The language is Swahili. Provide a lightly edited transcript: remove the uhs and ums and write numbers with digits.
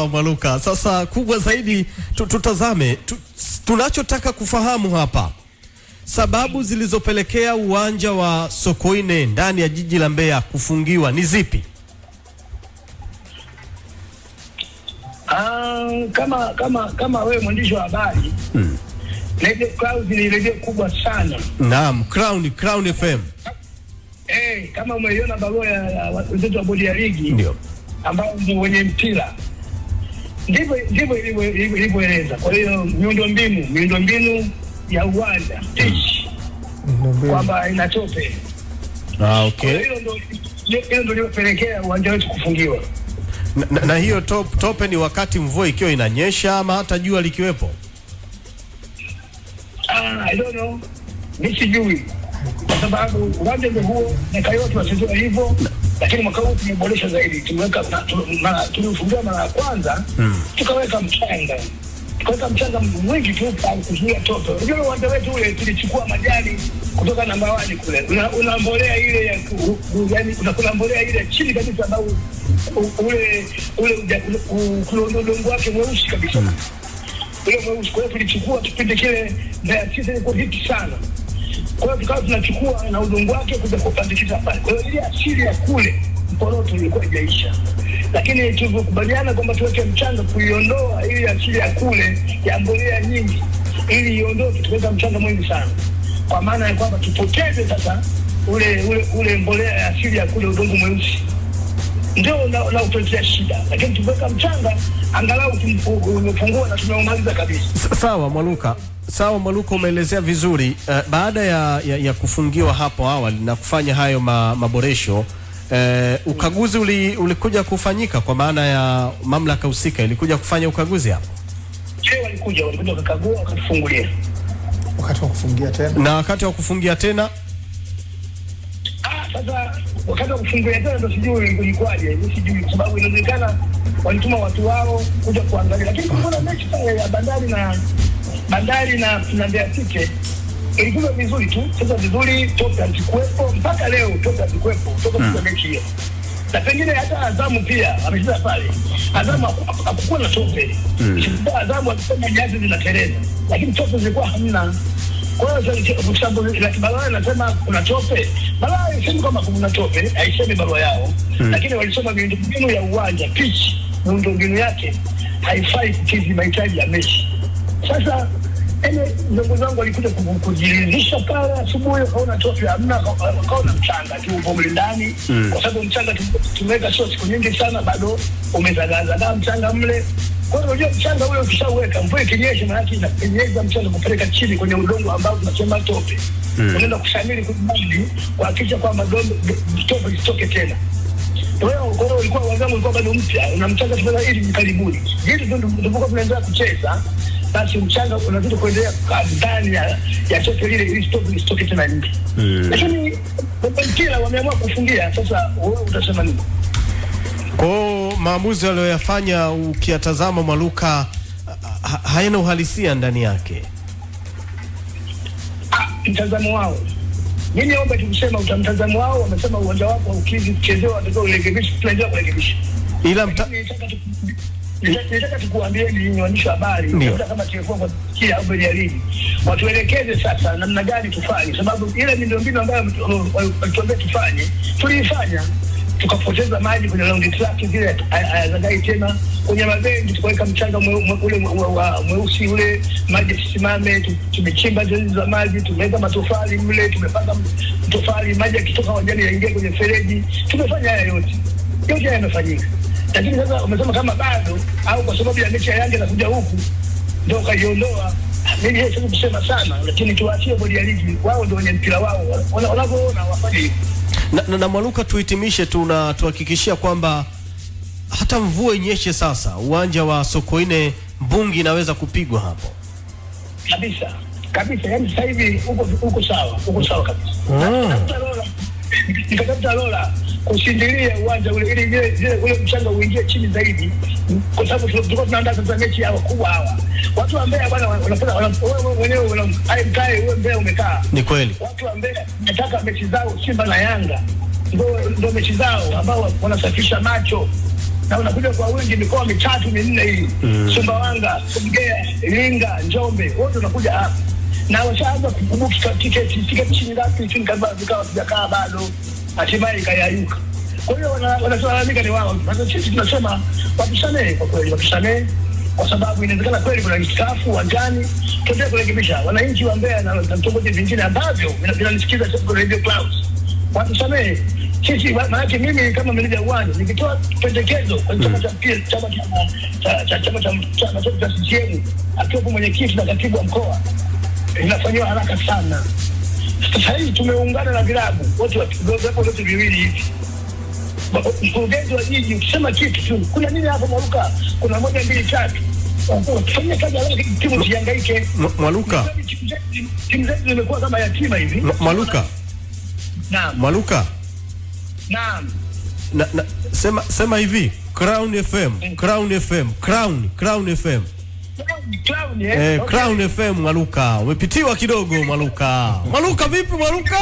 Sawa Mwaluka. Sasa kubwa zaidi tutazame tunachotaka kufahamu hapa. Sababu zilizopelekea uwanja wa Sokoine ndani ya jiji la Mbeya kufungiwa ni zipi? Kama wewe mwandishi wa habari, Radio Clouds ni radio kubwa sana. Naam, Crown FM. Kama umeiona barua ya wenzetu wa bodi ya ligi, ndio ambao ndio wenye mpira, ndivyo ilivyoeleza. Kwa hiyo miundombinu ya uwanja pitch kwamba ina tope. Okay. Hilo ndio lilopelekea uwanja wetu kufungiwa. Na hiyo tope ni wakati mvua ikiwa inanyesha ama hata jua likiwepo? I don't know. Nisijui. Kwa sababu uwanja ndio huo, miaka yote wachezwa hivyo, lakini mwaka huu tumeboresha zaidi. Tulifungia mara ya kwanza, tukaweka mchanga mwingi tu kwa kuzuia toto. Unajua uwanja wetu ule tulichukua majani kutoka namba 1 kule. Una mbolea ile ya yani kuna mbolea ile chini kabisa ambao ule udongo wake mweusi kabisa. Ule mweusi, kwa hiyo tulichukua kipindi kile Mbeya City ilikuwa hiti sana. Kwa hiyo tukawa tunachukua na udongo wake kuja kupandikiza pale. Kwa hiyo ile asili ya kule Mporoto ilikuwa haijaisha. Lakini tulikubaliana kwamba tuweke mchanga kuiondoa ili asili ya kule ya mbolea nyingi, ili iondoke, tuweka mchanga mwingi sana. Kwa maana ya kwamba tupoteze sasa ule mbolea ya asili ya kule udongo mweusi. Ndio na utotea shida. Lakini tuweka mchanga angalau tumepungua na tumeumaliza kabisa. Sawa Mwaluka, umeelezea vizuri. Baada ya kufungiwa hapo awali na kufanya hayo maboresho, ukaguzi ulikuja kufanyika kwa maana ya mamlaka husika ilikuja kufanya ukaguzi hapo? Walikuja wakakagua, wakatufungulia. Wakati wa kufungia tena? Na wakati wa kufungia tena? Sasa wakati wa kufungulia tena ndio sijui ilikuwaje. Sijui kwa sababu inaonekana walituma watu wao kuja kuangalia. Lakini kuna mechi pale ya Bandari na Mbeya City ilikuwa vizuri tu. Sasa vizuri, toka alikuwepo mpaka leo, toka alikuwepo kwa mechi hiyo. Na pengine hata Azamu pia amecheza pale. Azamu hakukuwa na tope. Azamu alisema nyasi zinateleza, lakini tope zilikuwa hamna. Kwa hiyo kwa sababu la kibarua anasema kuna tope. Barua haisemi kama kuna tope, haisemi barua yao. Lakini walisoma miundombinu ya uwanja, pitch, miundombinu yake haifai kukidhi mahitaji ya mechi. Sasa ndugu zangu walikuja kujiridhisha pale asubuhi, kaona tope hamna, kaona mchanga tu upo ndani. Kwa sababu mchanga tumeweka sio siku nyingi sana, bado umezagaza na mchanga mle. Kwa hiyo unajua mchanga ule ukishaweka, mvua ikinyesha maana yake inapenyeza mchanga kupeleka chini kwenye udongo ambao tunasema tope. Unaenda kushamili kudhibiti kuhakikisha kwamba tope isitoke tena. Kwa hiyo ilikuwa wazangu ilikuwa bado mpya, una mchanga tuna hili karibuni. Hili ndio tunaendelea kucheza. Basi mchanga unazidi kuendelea ndani ya tope lile ili stoke tena nje. Lakini mpira wameamua kufungia. Sasa wewe utasema nini? Kwa maamuzi waliyofanya ukiyatazama Mwaluka hayana uhalisia ndani yake. Mtazamo wao. Mimi naomba tukusema mtazamo wao, wamesema uwanja wako ukidhi kuchezewa watakao urekebisha, tunaendelea kurekebisha. Ila nitaka tukuambie ni waandishi wa habari, hata kama tulikuwa kwa kia au bodi ya ligi, watuelekeze sasa namna gani tufanye, sababu ile miundombinu ambayo walituambia tufanye, tuliifanya. Tukapoteza maji kwenye round track zile hayazagai tena, kwenye mabenchi tukaweka mchanga ule mweusi ule, maji tusimame, tumechimba zile za maji, tumeweka matofali mle, tumepanga matofali, maji yakitoka wajani yaingia kwenye fereji. Tumefanya haya yote yamefanyika. Lakini sasa wamesema kama bado au kwa sababu ya mechi ya Yanga inakuja huku ndio kaiondoa. Mimi siwezi kusema sana, lakini tuachie bodi ya ligi, wao ndio wenye mpira wao, wanavyoona wafanye hivyo. Na Mwaluka, tuhitimishe tuhakikishia kwamba hata mvua inyeshe sasa uwanja wa Sokoine mbungi inaweza kupigwa hapo. Kabisa, yani sasa hivi uko sawa kabisa. Nikatafuta Lola kusindilia uwanja ule ili ule mchanga uingie chini zaidi, kwa sababu tulikuwa tunaandaa sasa mechi hawa kubwa hawa. Watu wa Mbeya bwana wanapenda wewe mwenyewe mkae wewe Mbeya umekaa. Ni kweli. Watu wa Mbeya nataka mechi zao Simba na Yanga ndio mechi zao ambao wanasafisha macho. na unakuja kwa wingi mikoa mitatu minne hii, Sumbawanga, Songea, Iringa, Njombe, wote unakuja hapa na washaanza kukumbuka tiketi shilingi ngapi chini kabla vikao vijakaa bado, hatimaye ikayayuka. Kwa hiyo wanalalamika ni wao. Sasa sisi tunasema watusamehe, kwa kweli watusamehe, kwa sababu inawezekana kweli kuna iskafu uwanjani, tuendelee kurekebisha. Wananchi wa Mbeya na vitongoji vingine ambavyo vinanisikiza kwa Radio Clouds, watusamehe. Sisi maana mimi kama meneja uwanja nikitoa pendekezo kwa chama cha CCM, akiwepo mwenyekiti na katibu wa mkoa, inafanywa haraka sana. Sasa hivi tumeungana na vilabu wote viwili hivi. Mkurugenzi wa jiji ukisema kitu tu, kuna nini hapo Mwaluka, kuna 1 2 3, tufanye kazi haraka, timu zihangaike. Mwaluka, timu zetu zimekuwa kama yatima hivi. Mwaluka, naam Mwaluka, naam, sema hivi, Crown FM, Crown FM, Crown FM. Crown FM Mwaluka, umepitiwa kidogo Mwaluka. Mwaluka vipi Mwaluka?